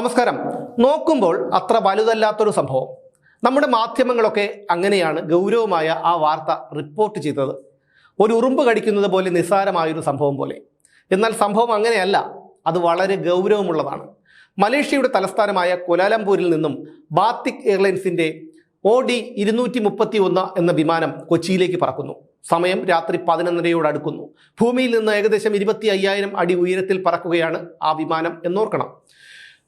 നമസ്കാരം. നോക്കുമ്പോൾ അത്ര വലുതല്ലാത്തൊരു സംഭവം. നമ്മുടെ മാധ്യമങ്ങളൊക്കെ അങ്ങനെയാണ് ഗൗരവമായ ആ വാർത്ത റിപ്പോർട്ട് ചെയ്തത്. ഒരു ഉറുമ്പ് കടിക്കുന്നത് പോലെ നിസ്സാരമായൊരു സംഭവം പോലെ. എന്നാൽ സംഭവം അങ്ങനെയല്ല, അത് വളരെ ഗൗരവമുള്ളതാണ്. മലേഷ്യയുടെ തലസ്ഥാനമായ കുലാലംപൂരിൽ നിന്നും ബാത്തിക് എയർലൈൻസിൻ്റെ OD-231 എന്ന വിമാനം കൊച്ചിയിലേക്ക് പറക്കുന്നു. സമയം രാത്രി 11:30 അടുക്കുന്നു. ഭൂമിയിൽ നിന്ന് ഏകദേശം 25,000 അടി ഉയരത്തിൽ പറക്കുകയാണ് ആ വിമാനം എന്നോർക്കണം.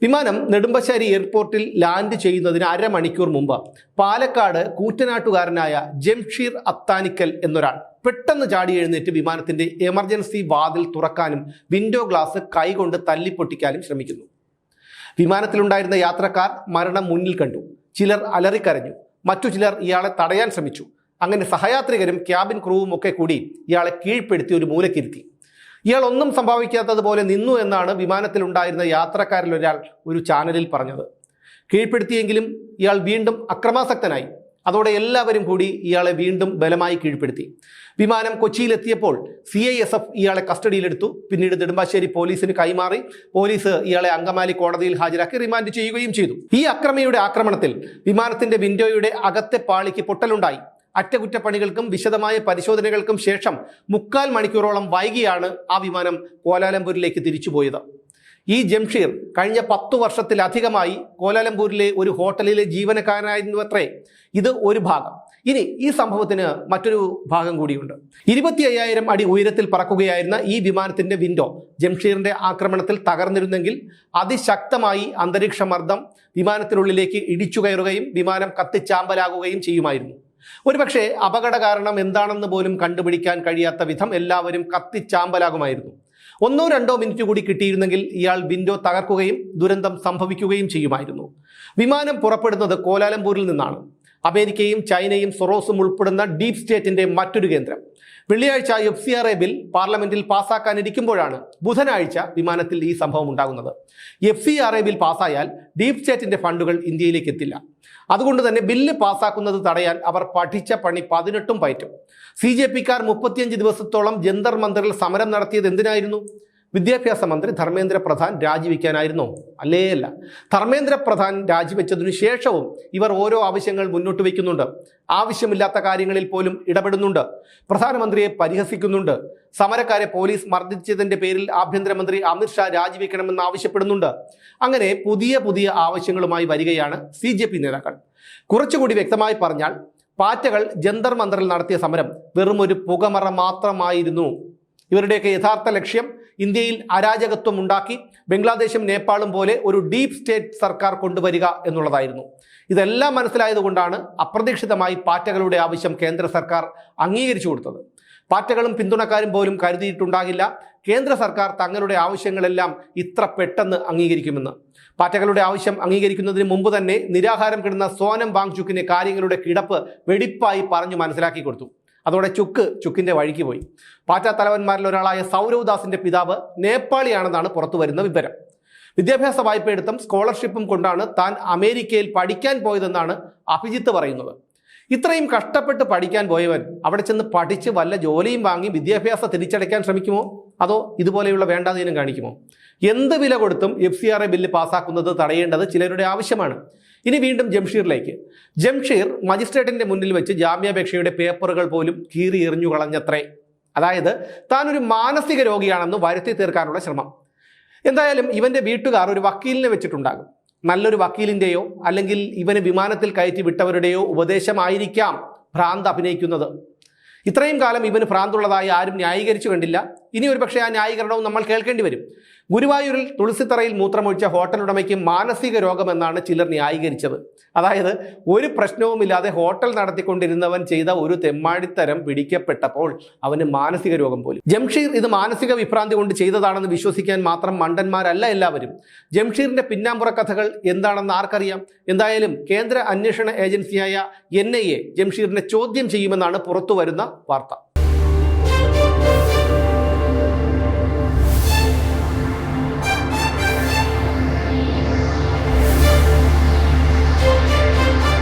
വിമാനം നെടുമ്പശ്ശേരി എയർപോർട്ടിൽ ലാൻഡ് ചെയ്യുന്നതിന് അരമണിക്കൂർ മുമ്പ് പാലക്കാട് കൂറ്റനാട്ടുകാരനായ ജംഷീർ അത്താനിക്കൽ എന്നൊരാൾ പെട്ടെന്ന് ചാടി എഴുന്നേറ്റ് വിമാനത്തിന്റെ എമർജൻസി വാതിൽ തുറക്കാനും വിൻഡോ ഗ്ലാസ് കൈകൊണ്ട് തല്ലിപ്പൊട്ടിക്കാനും ശ്രമിക്കുന്നു. വിമാനത്തിലുണ്ടായിരുന്ന യാത്രക്കാർ മരണം മുന്നിൽ കണ്ടു. ചിലർ അലറിക്കരഞ്ഞു, മറ്റു ചിലർ ഇയാളെ തടയാൻ ശ്രമിച്ചു. അങ്ങനെ സഹയാത്രികരും ക്യാബിൻ ക്രൂവും ഒക്കെ കൂടി ഇയാളെ കീഴ്പ്പെടുത്തി ഒരു മൂലക്കിരുത്തി. ഇയാൾ ഒന്നും സംഭവിക്കാത്തതുപോലെ നിന്നു എന്നാണ് വിമാനത്തിലുണ്ടായിരുന്ന യാത്രക്കാരിൽ ഒരാൾ ഒരു ചാനലിൽ പറഞ്ഞത്. കീഴ്പ്പെടുത്തിയെങ്കിലും ഇയാൾ വീണ്ടും അക്രമാസക്തനായി. അതോടെ എല്ലാവരും കൂടി ഇയാളെ വീണ്ടും ബലമായി കീഴ്പ്പെടുത്തി. വിമാനം കൊച്ചിയിലെത്തിയപ്പോൾ CISF ഇയാളെ കസ്റ്റഡിയിലെടുത്തു. പിന്നീട് നെടുമ്പാശ്ശേരി പോലീസിന് കൈമാറി. പോലീസ് ഇയാളെ അങ്കമാലി കോടതിയിൽ ഹാജരാക്കി റിമാൻഡ് ചെയ്യുകയും ചെയ്തു. ഈ അക്രമിയുടെ ആക്രമണത്തിൽ വിമാനത്തിന്റെ വിൻഡോയുടെ അകത്തെ പാളിക്ക് പൊട്ടലുണ്ടായി. അറ്റകുറ്റപ്പണികൾക്കും വിശദമായ പരിശോധനകൾക്കും ശേഷം 3/4 മണിക്കൂറോളം വൈകിയാണ് ആ വിമാനം കോലാലംപൂരിലേക്ക് തിരിച്ചുപോയത്. ഈ ജംഷീർ കഴിഞ്ഞ 10 വർഷത്തിലധികമായി കോലാലംപൂരിലെ ഒരു ഹോട്ടലിലെ ജീവനക്കാരനായിരുന്നുവത്രേ. ഇത് ഒരു ഭാഗം. ഇനി ഈ സംഭവത്തിന് മറ്റൊരു ഭാഗം കൂടിയുണ്ട്. 25,000 അടി ഉയരത്തിൽ പറക്കുകയായിരുന്ന ഈ വിമാനത്തിന്റെ വിൻഡോ ജംഷീറിന്റെ ആക്രമണത്തിൽ തകർന്നിരുന്നെങ്കിൽ അതിശക്തമായി അന്തരീക്ഷ മർദ്ദം വിമാനത്തിനുള്ളിലേക്ക് ഇടിച്ചു കയറുകയും വിമാനം കത്തിച്ചാമ്പലാകുകയും ചെയ്യുമായിരുന്നു. ഒരുപക്ഷെ അപകട കാരണം എന്താണെന്ന് പോലും കണ്ടുപിടിക്കാൻ കഴിയാത്ത വിധം എല്ലാവരും കത്തിച്ചാമ്പലാകുമായിരുന്നു. 1-2 മിനിറ്റ് കൂടി കിട്ടിയിരുന്നെങ്കിൽ ഇയാൾ വിൻഡോ തകർക്കുകയും ദുരന്തം സംഭവിക്കുകയും ചെയ്യുമായിരുന്നു. വിമാനം പുറപ്പെടുന്നത് കോലാലംപൂരിൽ നിന്നാണ്. അമേരിക്കയും ചൈനയും സൊറോസും ഉൾപ്പെടുന്ന ഡീപ് സ്റ്റേറ്റിന്റെ മറ്റൊരു കേന്ദ്രം. വെള്ളിയാഴ്ച FCRA ബിൽ പാർലമെന്റിൽ പാസ്സാക്കാനിരിക്കുമ്പോഴാണ് ബുധനാഴ്ച വിമാനത്തിൽ ഈ സംഭവം ഉണ്ടാകുന്നത്. FCRA ബിൽ പാസ്സായാൽ ഡീപ് സ്റ്റേറ്റിന്റെ ഫണ്ടുകൾ ഇന്ത്യയിലേക്ക് എത്തില്ല. അതുകൊണ്ട് തന്നെ ബില്ല് പാസ്സാക്കുന്നത് തടയാൻ അവർ പഠിച്ച പണി 18 പയറ്റും. CJPക്കാർ 35 ദിവസത്തോളം ജന്തർ മന്ദറിൽ സമരം നടത്തിയത് എന്തിനായിരുന്നു? വിദ്യാഭ്യാസ മന്ത്രി ധർമ്മേന്ദ്ര പ്രധാൻ രാജിവെക്കാനായിരുന്നോ? അല്ല. ധർമ്മേന്ദ്ര പ്രധാൻ രാജിവെച്ചതിനു ശേഷവും ഇവർ ഓരോ ആവശ്യങ്ങൾ മുന്നോട്ട് വയ്ക്കുന്നുണ്ട്. ആവശ്യമില്ലാത്ത കാര്യങ്ങളിൽ പോലും ഇടപെടുന്നുണ്ട്. പ്രധാനമന്ത്രിയെ പരിഹസിക്കുന്നുണ്ട്. സമരക്കാരെ പോലീസ് മർദ്ദിച്ചതിന്റെ പേരിൽ ആഭ്യന്തരമന്ത്രി അമിത്ഷാ രാജിവെക്കണമെന്ന് ആവശ്യപ്പെടുന്നുണ്ട്. അങ്ങനെ പുതിയ ആവശ്യങ്ങളുമായി വരികയാണ് CJP നേതാക്കൾ. കുറച്ചുകൂടി വ്യക്തമായി പറഞ്ഞാൽ, പാറ്റകൾ ജന്തർ മന്ദറിൽ നടത്തിയ സമരം വെറും ഒരു പുകമറ മാത്രമായിരുന്നു. ഇവരുടെയൊക്കെ യഥാർത്ഥ ലക്ഷ്യം ഇന്ത്യയിൽ അരാജകത്വം ഉണ്ടാക്കി ബംഗ്ലാദേശും നേപ്പാളും പോലെ ഒരു ഡീപ് സ്റ്റേറ്റ് സർക്കാർ കൊണ്ടുവരിക എന്നുള്ളതായിരുന്നു. ഇതെല്ലാം മനസ്സിലായതുകൊണ്ടാണ് അപ്രതീക്ഷിതമായി പാറ്റകളുടെ ആവശ്യം കേന്ദ്ര സർക്കാർ അംഗീകരിച്ചു കൊടുത്തത്. പാറ്റകളും പിന്തുണക്കാരും പോലും കരുതിയിട്ടുണ്ടാകില്ല കേന്ദ്ര സർക്കാർ തങ്ങളുടെ ആവശ്യങ്ങളെല്ലാം ഇത്ര പെട്ടെന്ന് അംഗീകരിക്കുമെന്ന്. പാറ്റകളുടെ ആവശ്യം അംഗീകരിക്കുന്നതിന് മുമ്പ് തന്നെ നിരാഹാരം കിടന്ന സോനം വാങ്ചുക്കിനെ കാര്യങ്ങളുടെ കിടപ്പ് വെടിപ്പായി പറഞ്ഞു മനസ്സിലാക്കി കൊടുത്തു. അതോടെ ചുക്കിന്റെ വഴിക്ക് പോയി. പാറ്റ തലവന്മാരിൽ ഒരാളായ സൗരവ് ദാസിന്റെ പിതാവ് നേപ്പാളിയാണെന്നാണ് പുറത്തു വരുന്ന വിവരം. വിദ്യാഭ്യാസ വായ്പ എടുത്തും സ്കോളർഷിപ്പും കൊണ്ടാണ് താൻ അമേരിക്കയിൽ പഠിക്കാൻ പോയതെന്നാണ് അഭിജിത്ത് പറയുന്നത്. ഇത്രയും കഷ്ടപ്പെട്ട് പഠിക്കാൻ പോയവൻ അവിടെ ചെന്ന് പഠിച്ച് വല്ല ജോലിയും വാങ്ങി വിദ്യാഭ്യാസം തിരിച്ചടയ്ക്കാൻ ശ്രമിക്കുമോ? അതോ ഇതുപോലെയുള്ള വേണ്ടാതീനം കാണിക്കുമോ? എന്ത് വില കൊടുത്തും FCRA ബില്ല് പാസ്സാക്കുന്നത് തടയേണ്ടത് ചിലരുടെ ആവശ്യമാണ്. ഇനി വീണ്ടും ജംഷീറിലേക്ക്. ജംഷീർ മജിസ്ട്രേറ്റിന്റെ മുന്നിൽ വെച്ച് ജാമ്യാപേക്ഷയുടെ പേപ്പറുകൾ പോലും കീറി എറിഞ്ഞു കളഞ്ഞത്രേ. അതായത് താനൊരു മാനസിക രോഗിയാണെന്ന് വരുത്തി തീർക്കാനുള്ള ശ്രമം. എന്തായാലും ഇവന്റെ വീട്ടുകാർ ഒരു വക്കീലിനെ വെച്ചിട്ടുണ്ടാകും. നല്ലൊരു വക്കീലിൻ്റെയോ അല്ലെങ്കിൽ ഇവന് വിമാനത്തിൽ കയറ്റി വിട്ടവരുടെയോ ഉപദേശമായിരിക്കാം ഭ്രാന്ത് അഭിനയിക്കുന്നത്. ഇത്രയും കാലം ഇവന് ഭ്രാന്തുള്ളതായി ആരും ന്യായീകരിച്ചു കണ്ടില്ല. ഇനി ഒരു പക്ഷേ ആ ന്യായീകരണവും നമ്മൾ കേൾക്കേണ്ടി വരും. ഗുരുവായൂരിൽ തുളസിത്തറയിൽ മൂത്രമൊഴിച്ച ഹോട്ടൽ ഉടമയ്ക്ക് മാനസിക രോഗമെന്നാണ് ചിലർ ന്യായീകരിച്ചത്. അതായത് ഒരു പ്രശ്നവുമില്ലാതെ ഹോട്ടൽ നടത്തിക്കൊണ്ടിരുന്നവൻ ചെയ്ത ഒരു തെമ്മാടിത്തരം പിടിക്കപ്പെട്ടപ്പോൾ അവന് മാനസിക രോഗം പോലും. ജംഷീർ ഇത് മാനസിക വിഭ്രാന്തി കൊണ്ട് ചെയ്തതാണെന്ന് വിശ്വസിക്കാൻ മാത്രം മണ്ടന്മാരല്ല എല്ലാവരും. ജംഷീറിന്റെ പിന്നാമ്പുറ കഥകൾ എന്താണെന്ന് ആർക്കറിയാം? എന്തായാലും കേന്ദ്ര അന്വേഷണ ഏജൻസിയായ NIA ജംഷീറിനെ ചോദ്യം ചെയ്യുമെന്നാണ് പുറത്തുവരുന്ന വാർത്ത.